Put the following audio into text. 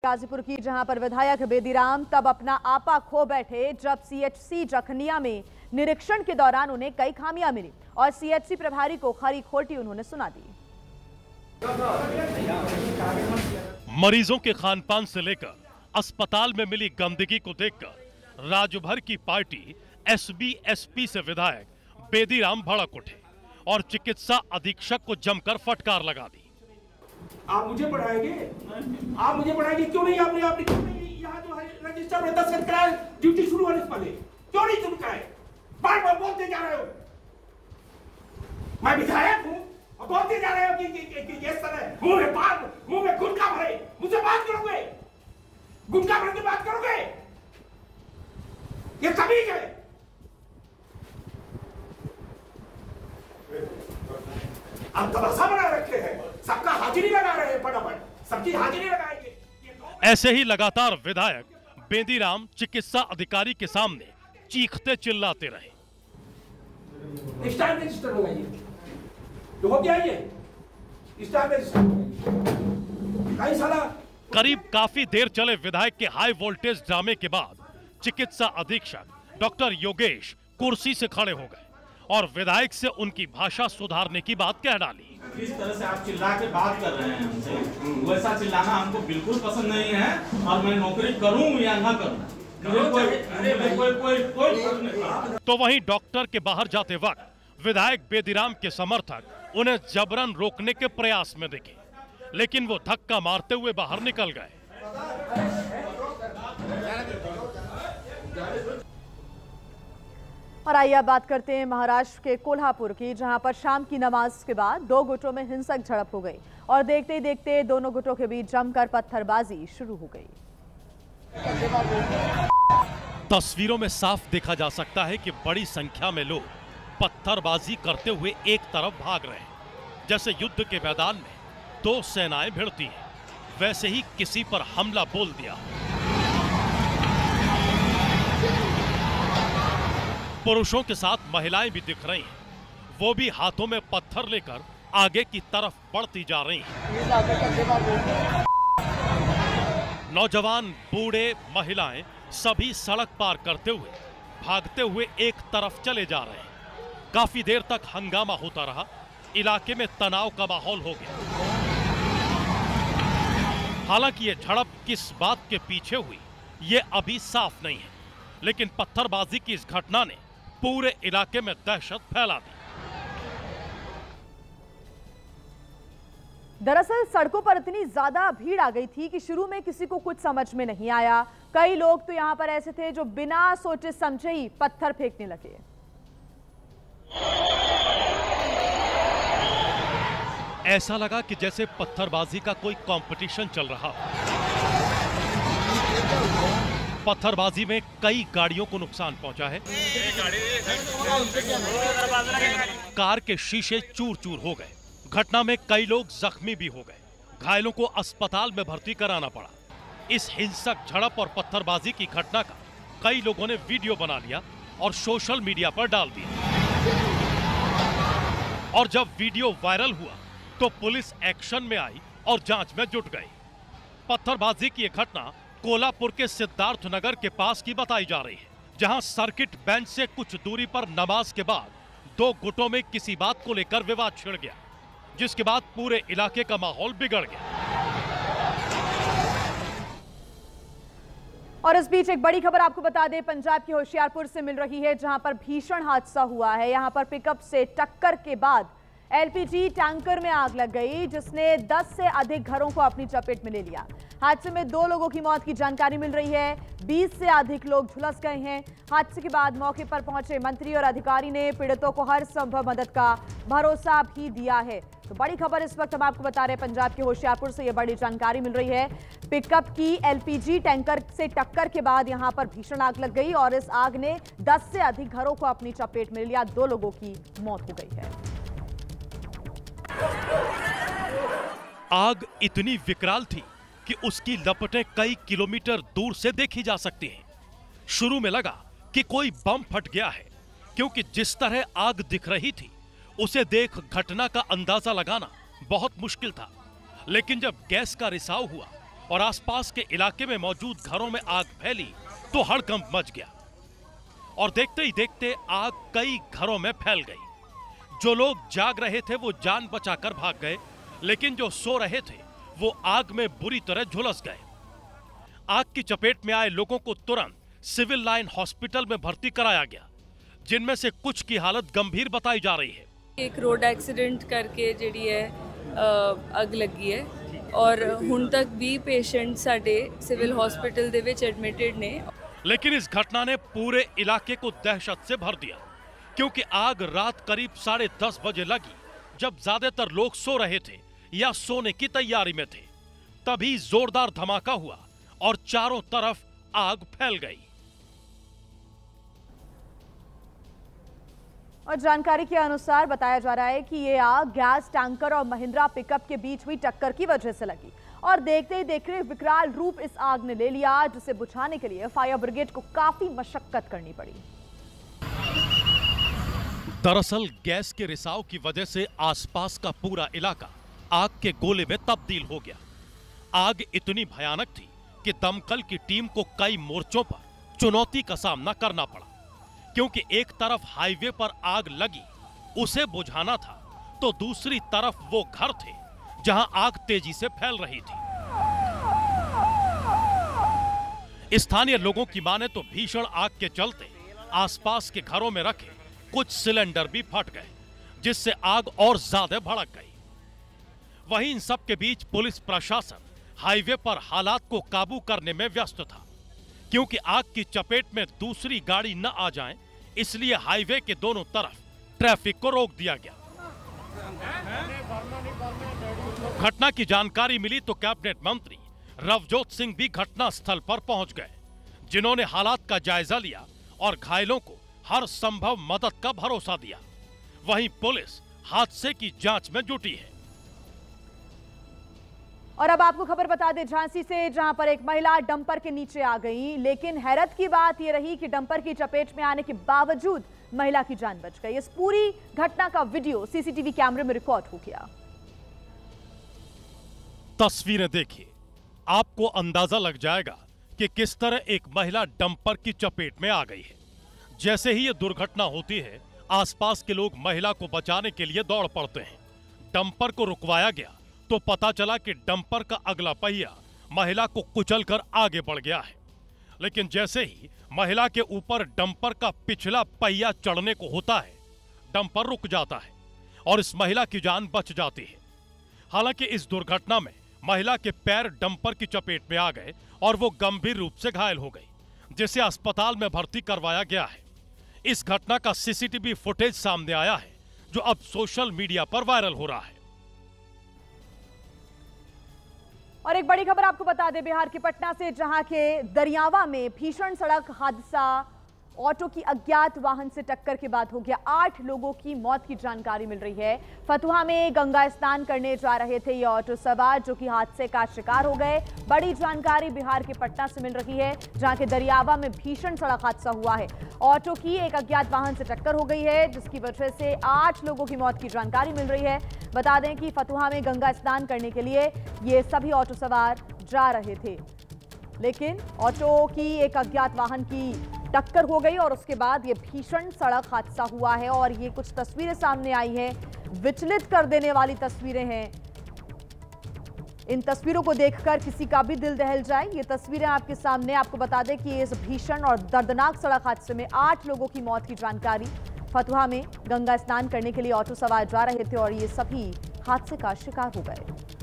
गाजीपुर की, जहां पर विधायक बेदीराम तब अपना आपा खो बैठे जब सीएचसी जखनिया में निरीक्षण के दौरान उन्हें कई खामियां मिली और सीएचसी प्रभारी को खरी खोटी उन्होंने सुना दी। मरीजों के खानपान से लेकर अस्पताल में मिली गंदगी को देखकर राज्यभर की पार्टी एसबी-एसपी से विधायक बेदीराम भड़क उठे और चिकित्सा अधीक्षक को जमकर फटकार लगा दी। आप मुझे पढ़ाएंगे? आप मुझे पढ़ाएंगे? क्यों नहीं आपने यहाँ जो है रजिस्टर में दस्तखत कराए, ड्यूटी शुरू होने से पहले क्यों नहीं शुरू कराए? बार बार बोलते जा रहे हो, मैं विधायक हूँ और बोलते जा रहे हो कि ये सर है, मुंह में गुटखा भरे, मुझसे बात करोगे? गुटखा भर के बात करोगे? ये तमीज है। आप तमाशा बना रखे हैं, सबका हाजिरी लगा रहे हैं, फटाफट सबकी हाजिरी लगाएंगे। ऐसे ही लगातार विधायक बेदीराम चिकित्सा अधिकारी के सामने चीखते चिल्लाते रहे। स्टार रजिस्टर लगाइए, तो हो गया ये स्टार रजिस्टर कई साला। करीब काफी देर चले विधायक के हाई वोल्टेज ड्रामे के बाद चिकित्सा अधीक्षक डॉक्टर योगेश कुर्सी से खड़े हो गए और विधायक से उनकी भाषा सुधारने की बात कह डाली। जिस तरह से आप चिल्ला के बात कर रहे हैं हमसे, वैसा चिल्लाना हमको बिल्कुल पसंद नहीं है और मैं नौकरी करूं या ना करूं, कोई। तो वहीं डॉक्टर के बाहर जाते वक्त विधायक बेदीराम के समर्थक उन्हें जबरन रोकने के प्रयास में दिखे, लेकिन वो धक्का मारते हुए बाहर निकल गए। और आइए अब बात करते हैं महाराष्ट्र के कोल्हापुर की, जहां पर शाम की नमाज के बाद दो गुटों में हिंसक झड़प हो गई और देखते ही देखते दोनों गुटों के बीच जमकर पत्थरबाजी शुरू हो गई। तस्वीरों में साफ देखा जा सकता है कि बड़ी संख्या में लोग पत्थरबाजी करते हुए एक तरफ भाग रहे हैं। जैसे युद्ध के मैदान में दो सेनाएं भिड़ती हैं, वैसे ही किसी पर हमला बोल दिया। पुरुषों के साथ महिलाएं भी दिख रही हैं, वो भी हाथों में पत्थर लेकर आगे की तरफ बढ़ती जा रही हैं। नौजवान, बूढ़े, महिलाएं सभी सड़क पार करते हुए, भागते हुए एक तरफ चले जा रहे हैं। काफी देर तक हंगामा होता रहा, इलाके में तनाव का माहौल हो गया। हालांकि ये झड़प किस बात के पीछे हुई, ये अभी साफ नहीं है, लेकिन पत्थरबाजी की इस घटना ने पूरे इलाके में दहशत फैला दी। दरअसल सड़कों पर इतनी ज्यादा भीड़ आ गई थी कि शुरू में किसी को कुछ समझ में नहीं आया। कई लोग तो यहां पर ऐसे थे जो बिना सोचे समझे ही पत्थर फेंकने लगे। ऐसा लगा कि जैसे पत्थरबाजी का कोई कंपटीशन चल रहा। पत्थरबाजी में कई गाड़ियों को नुकसान पहुंचा है। कार के शीशे चूर चूर हो गए। घटना में कई लोग जख्मी भी हो गए। घायलों को अस्पताल में भर्ती कराना पड़ा। इस हिंसक झड़प और पत्थरबाजी की घटना का कई लोगों ने वीडियो बना लिया और सोशल मीडिया पर डाल दिया। और जब वीडियो वायरल हुआ तो पुलिस एक्शन में आई और जांच में जुट गई। पत्थरबाजी की यह घटना कोल्हापुर के सिद्धार्थ नगर के पास की बताई जा रही है, जहां सर्किट बेंच से कुछ दूरी पर नमाज के बाद दो गुटों में किसी बात को लेकर विवाद छिड़ गया, जिसके बाद पूरे इलाके का माहौल बिगड़ गया। और इस बीच एक बड़ी खबर आपको बता दें, पंजाब के होशियारपुर से मिल रही है, जहां पर भीषण हादसा हुआ है। यहां पर पिकअप से टक्कर के बाद एलपीजी टैंकर में आग लग गई, जिसने 10 से अधिक घरों को अपनी चपेट में ले लिया। हादसे में 2 लोगों की मौत की जानकारी मिल रही है। 20 से अधिक लोग झुलस गए हैं। हादसे के बाद मौके पर पहुंचे मंत्री और अधिकारी ने पीड़ितों को हर संभव मदद का भरोसा भी दिया है। तो बड़ी खबर इस वक्त हम आपको बता रहे हैं, पंजाब के होशियारपुर से यह बड़ी जानकारी मिल रही है। पिकअप की एलपीजी टैंकर से टक्कर के बाद यहां पर भीषण आग लग गई और इस आग ने 10 से अधिक घरों को अपनी चपेट में लिया। 2 लोगों की मौत हो गई है। आग इतनी विकराल थी कि उसकी लपटें कई किलोमीटर दूर से देखी जा सकती हैं। शुरू में लगा कि कोई बम फट गया है, क्योंकि जिस तरह आग दिख रही थी उसे देख घटना का अंदाजा लगाना बहुत मुश्किल था। लेकिन जब गैस का रिसाव हुआ और आसपास के इलाके में मौजूद घरों में आग फैली तो हड़कंप मच गया और देखते ही देखते आग कई घरों में फैल गई। जो लोग जाग रहे थे वो जान बचाकर भाग गए, लेकिन जो सो रहे थे वो आग में बुरी तरह झुलस गए। आग की चपेट में आए लोगों को तुरंत सिविल लाइन हॉस्पिटल में भर्ती कराया गया, जिनमें से कुछ की हालत गंभीर बताई जा रही है। एक रोड एक्सीडेंट करके जिहड़ी है अग लगी है और हुण तक भी पेशेंट साडे सिविल हॉस्पिटल दे विच एडमिटेड ने। लेकिन इस घटना ने पूरे इलाके को दहशत से भर दिया, क्योंकि आग रात करीब 10:30 बजे लगी, जब ज्यादातर लोग सो रहे थे या सोने की तैयारी में थे। तभी जोरदार धमाका हुआ और चारों तरफ आग फैल गई। और जानकारी के अनुसार बताया जा रहा है कि ये आग गैस टैंकर और महिंद्रा पिकअप के बीच हुई टक्कर की वजह से लगी और देखते ही देखते विकराल रूप इस आग ने ले लिया, जिसे बुझाने के लिए फायर ब्रिगेड को काफी मशक्कत करनी पड़ी। दरअसल गैस के रिसाव की वजह से आसपास का पूरा इलाका आग के गोले में तब्दील हो गया। आग इतनी भयानक थी कि दमकल की टीम को कई मोर्चों पर चुनौती का सामना करना पड़ा, क्योंकि एक तरफ हाईवे पर आग लगी, उसे बुझाना था, तो दूसरी तरफ वो घर थे जहां आग तेजी से फैल रही थी। स्थानीय लोगों की माने तो भीषण आग के चलते आसपास के घरों में रखे कुछ सिलेंडर भी फट गए, जिससे आग और ज्यादा भड़क गई। वहीं इन सब के बीच पुलिस प्रशासन हाईवे पर हालात को काबू करने में व्यस्त था, क्योंकि आग की चपेट में दूसरी गाड़ी न आ जाए, इसलिए हाईवे के दोनों तरफ ट्रैफिक को रोक दिया गया। घटना की जानकारी मिली तो कैबिनेट मंत्री रवजोत सिंह भी घटना स्थल पर पहुंच गए, जिन्होंने हालात का जायजा लिया और घायलों को हर संभव मदद का भरोसा दिया। वहीं पुलिस हादसे की जांच में जुटी है। और अब आपको खबर बता दें झांसी से, जहां पर एक महिला डंपर के नीचे आ गई, लेकिन हैरत की बात यह रही कि डंपर की चपेट में आने के बावजूद महिला की जान बच गई। इस पूरी घटना का वीडियो सीसीटीवी कैमरे में रिकॉर्ड हो गया। तस्वीरें देखिए, आपको अंदाजा लग जाएगा कि किस तरह एक महिला डंपर की चपेट में आ गई है। जैसे ही यह दुर्घटना होती है, आसपास के लोग महिला को बचाने के लिए दौड़ पड़ते हैं। डंपर को रुकवाया गया तो पता चला कि डंपर का अगला पहिया महिला को कुचलकर आगे बढ़ गया है, लेकिन जैसे ही महिला के ऊपर डंपर का पिछला पहिया चढ़ने को होता है, डंपर रुक जाता है और इस महिला की जान बच जाती है। हालांकि इस दुर्घटना में महिला के पैर डंपर की चपेट में आ गए और वो गंभीर रूप से घायल हो गई, जिसे अस्पताल में भर्ती करवाया गया है। इस घटना का सीसीटीवी फुटेज सामने आया है, जो अब सोशल मीडिया पर वायरल हो रहा है। और एक बड़ी खबर आपको बता दें बिहार के पटना से, जहां के दरियावा में भीषण सड़क हादसा, ऑटो की अज्ञात वाहन से टक्कर के बाद हो गया। 8 लोगों की मौत की जानकारी मिल रही है। फतुहा में गंगा स्नान करने जा रहे थे ये ऑटो सवार, जो कि हादसे का शिकार हो गए। बड़ी जानकारी बिहार के पटना से मिल रही है, जहां के दरियावा में भीषण सड़क हादसा हुआ है। ऑटो की एक अज्ञात वाहन से टक्कर हो गई है, जिसकी वजह से 8 लोगों की मौत की जानकारी मिल रही है। बता दें कि फतुहा में गंगा स्नान करने के लिए ये सभी ऑटो सवार जा रहे थे, लेकिन ऑटो की एक अज्ञात वाहन की टक्कर हो गई और उसके बाद ये भीषण सड़क हादसा हुआ है। और ये कुछ तस्वीरें सामने आई हैं, विचलित कर देने वाली तस्वीरें हैं। इन तस्वीरों को देखकर किसी का भी दिल दहल जाए। ये तस्वीरें आपके सामने। आपको बता दें कि इस भीषण और दर्दनाक सड़क हादसे में 8 लोगों की मौत की जानकारी। फतुहा में गंगा स्नान करने के लिए ऑटो सवार जा रहे थे और ये सभी हादसे का शिकार हो गए।